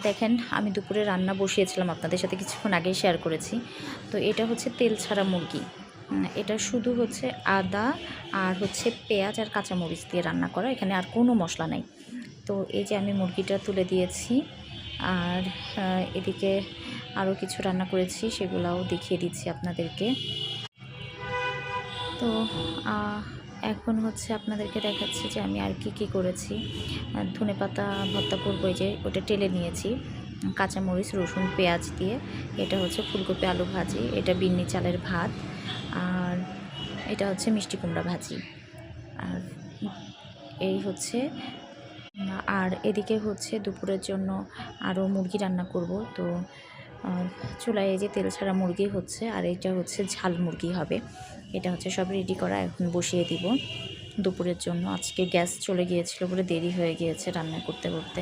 দেখেন আমি দুপুরে রান্না বসিয়েছিলাম, আপনাদের সাথে কিছুক্ষণ আগেই শেয়ার করেছি। তো এটা হচ্ছে তেল ছাড়া মুরগি। এটা শুধু হচ্ছে আদা আর হচ্ছে পেঁয়াজ আর কাঁচামরিচ দিয়ে রান্না করা, এখানে আর কোনো মশলা নাই। তো এই যে আমি মুরগিটা তুলে দিয়েছি, আর এদিকে আরও কিছু রান্না করেছি, সেগুলাও দেখিয়ে দিচ্ছি আপনাদেরকে। তো এখন হচ্ছে আপনাদেরকে দেখাচ্ছি যে আমি আর কি করেছি। ধনেপাতা ভর্তা করবো, এই যে ওটা টেলে নিয়েছি কাঁচামরিচ রসুন পেঁয়াজ দিয়ে। এটা হচ্ছে ফুলকপি আলু ভাজি, এটা বিন্নি চালের ভাত, আর এটা হচ্ছে মিষ্টি কুমড়া ভাজি। আর এই হচ্ছে, আর এদিকে হচ্ছে দুপুরের জন্য আরও মুরগি রান্না করব। তো চুলায় এই যে তেল ছাড়া মুরগি হচ্ছে, আর এটা হচ্ছে ঝাল মুরগি হবে। এটা হচ্ছে সব রেডি করা, এখন বসিয়ে দিব দুপুরের জন্য। আজকে গ্যাস চলে গিয়েছিল বলে দেরি হয়ে গিয়েছে রান্না করতে করতে।